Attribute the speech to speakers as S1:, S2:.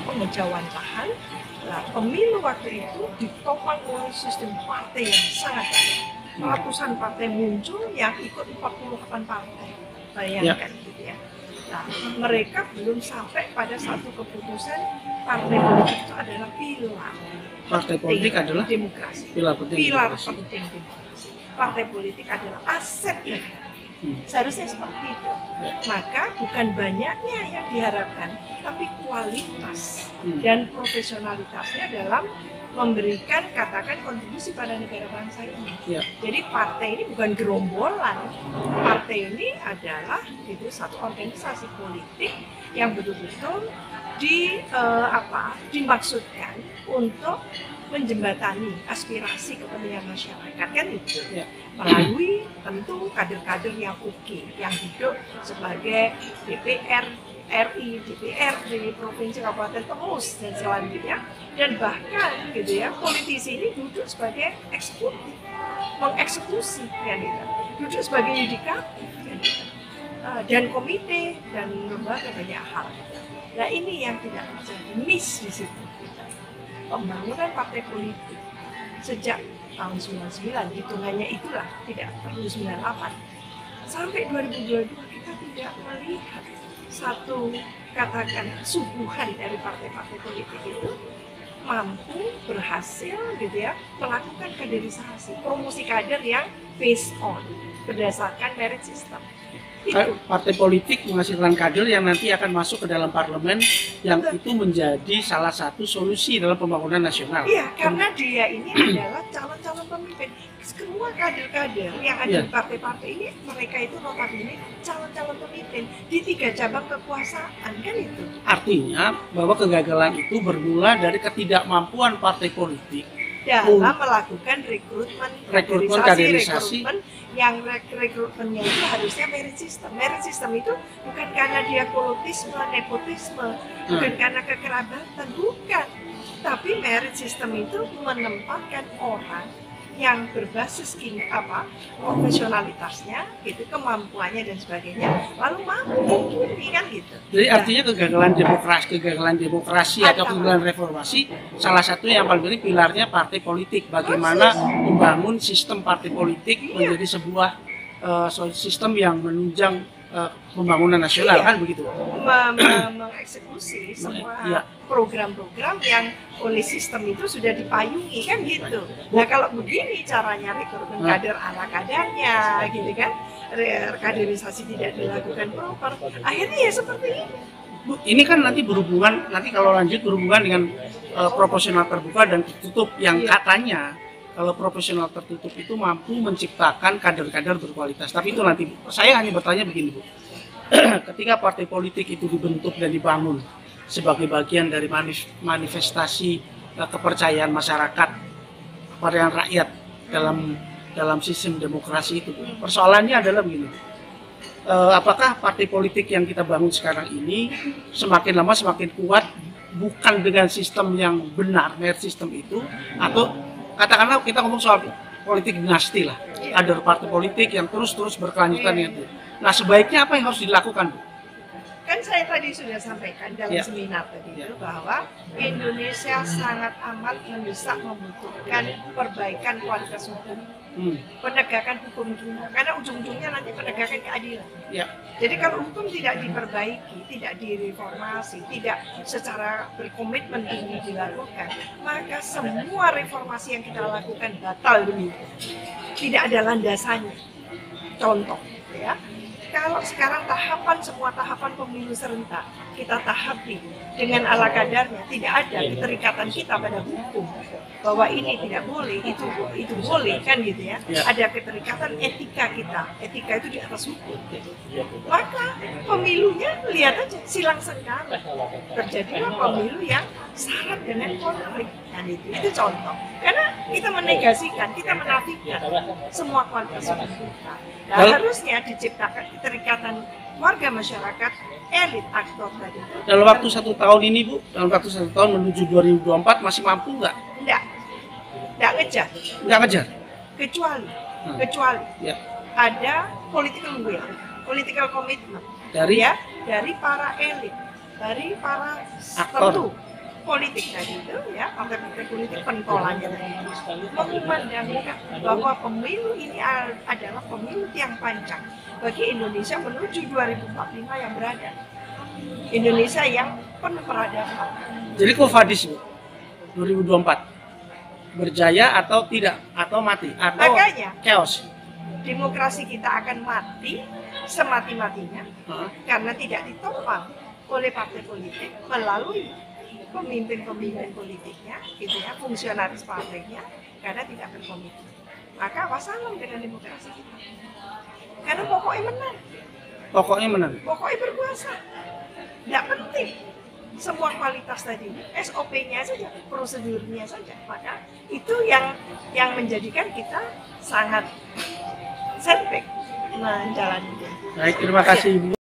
S1: penghijauan lahan. Nah, pemilu waktu itu ditopang oleh sistem partai yang sangat banyak. Ratusan partai muncul yang ikut 48 partai. Bayangkan gitu ya. Nah, mereka belum sampai pada satu keputusan partai politik itu adalah pilar.
S2: Partai politik adalah
S1: demokrasi.
S2: Pilar penting
S1: demokrasi. Partai politik adalah aset negara. Seharusnya seperti itu. Maka bukan banyaknya yang diharapkan, tapi kualitas dan profesionalitasnya dalam memberikan katakan kontribusi pada negara bangsa ini. Jadi partai ini bukan gerombolan. Partai ini adalah itu satu organisasi politik yang betul-betul dimaksudkan untuk menjembatani aspirasi kepentingan masyarakat, kan itu melalui tentu kader-kader yang oke, yang duduk sebagai DPR RI, DPRD, provinsi, kabupaten, terus dan selanjutnya, dan bahkan gitu ya politisi ini duduk sebagai eksekutif, mengeksekusi, kan gitu, duduk sebagai yudikatif, kan gitu, dan komite dan lembaga banyak hal. Nah ini yang tidak terjadi, miss di situ. Pembangunan partai politik sejak tahun 99, hitungannya itulah, tidak perlu 98, sampai 2022 kita tidak melihat satu katakan suguhan dari partai-partai politik itu mampu berhasil gitu ya melakukan kaderisasi, promosi kader yang based on berdasarkan merit system.
S2: Partai politik menghasilkan kader yang nanti akan masuk ke dalam parlemen, yang itu menjadi salah satu solusi dalam pembangunan nasional.
S1: Iya, karena dia ini adalah calon-calon pemimpin. Semua kader-kader yang ada di partai-partai ini, mereka itu notabene calon-calon pemimpin di 3 cabang kekuasaan, kan itu.
S2: Artinya bahwa kegagalan itu bermula dari ketidakmampuan partai politik
S1: dalam melakukan rekrutmen kaderisasi yang rekrutmennya itu harusnya merit system. Merit system itu bukan karena dia kolotisme, nepotisme, bukan karena kekerabatan, bukan. Tapi merit system itu menempatkan orang yang berbasis profesionalitasnya, gitu, kemampuannya dan sebagainya, lalu mampu, kan gitu.
S2: Jadi artinya kegagalan demokrasi atau kegagalan reformasi, salah satu yang paling penting pilarnya partai politik. Bagaimana membangun sistem partai politik menjadi sebuah sistem yang menunjang pembangunan nasional, kan begitu?
S1: Mengeksekusi semua program-program yang oleh sistem itu sudah dipayungi, kan gitu. Nah kalau begini caranya rekrutmen kader ala kadernya, gitu kan, kaderisasi tidak dilakukan proper, akhirnya ya seperti ini.
S2: Bu, ini kan nanti berhubungan, nanti kalau lanjut berhubungan dengan proporsional terbuka dan tertutup yang katanya kalau proporsional tertutup itu mampu menciptakan kader-kader berkualitas. Tapi itu nanti, saya hanya bertanya begini, Bu. Ketika partai politik itu dibentuk dan dibangun sebagai bagian dari manifestasi kepercayaan masyarakat kepada rakyat dalam sistem demokrasi itu, persoalannya adalah begini. Apakah partai politik yang kita bangun sekarang ini semakin lama semakin kuat bukan dengan sistem yang benar, merit system itu, atau katakanlah kita ngomong soal politik dinasti lah, ada partai politik yang terus berkelanjutan itu. Nah sebaiknya apa yang harus dilakukan, Bu?
S1: Kan saya tadi sudah sampaikan dalam seminar tadi itu bahwa Indonesia sangat amat mendesak membutuhkan perbaikan kualitas hukum, penegakan hukum dunia, karena ujung-ujungnya nanti penegakan keadilan. Jadi kalau hukum tidak diperbaiki, tidak direformasi, tidak secara berkomitmen tinggi dilakukan, maka semua reformasi yang kita lakukan batal demi tidak ada landasannya. Contoh, ya. Kalau sekarang semua tahapan pemilu serentak kita tahapi dengan ala kadarnya, tidak ada keterikatan kita pada hukum bahwa ini tidak boleh, itu boleh, kan gitu ya. Ada keterikatan etika kita, etika itu di atas hukum. Maka pemilunya lihat aja silang sengkala, terjadilah pemilu yang syarat dengan konflik, dan itu contoh. Karena kita menegasikan, kita menafikan semua kualitas hukum kita. Nah, harusnya diciptakan keterikatan warga masyarakat, elit aktor tadi.
S2: Dalam waktu 1 tahun ini, Bu, dalam waktu 1 tahun menuju 2024 masih mampu nggak?
S1: Nggak ngejar.
S2: Nggak ngejar?
S1: Kecuali ada political will, political commitment dari para elit, dari para
S2: Aktor.
S1: tentu politik tadi itu ya, partai-partai politik pentolannya tadi mengumandangkan bahwa pemilu ini adalah pemilu yang panjang bagi Indonesia menuju 2045 yang berada. Indonesia yang penuh peradaban.
S2: Jadi Kofadis Bu, 2024 berjaya atau tidak, atau mati, atau
S1: Makanya
S2: chaos?
S1: demokrasi kita akan mati semati-matinya karena tidak ditopang oleh partai politik melalui pemimpin-pemimpin politiknya, gitu ya, fungsionaris partainya, karena tidak berkomitmen. Maka wassalam dengan demokrasi kita. Karena pokoknya menang,
S2: Pokoknya menang.
S1: pokoknya berkuasa. Tidak penting semua kualitas tadi, SOP-nya saja, prosedurnya saja. Maka itu yang menjadikan kita sangat setback menjalani.
S2: Baik, terima kasih Ibu.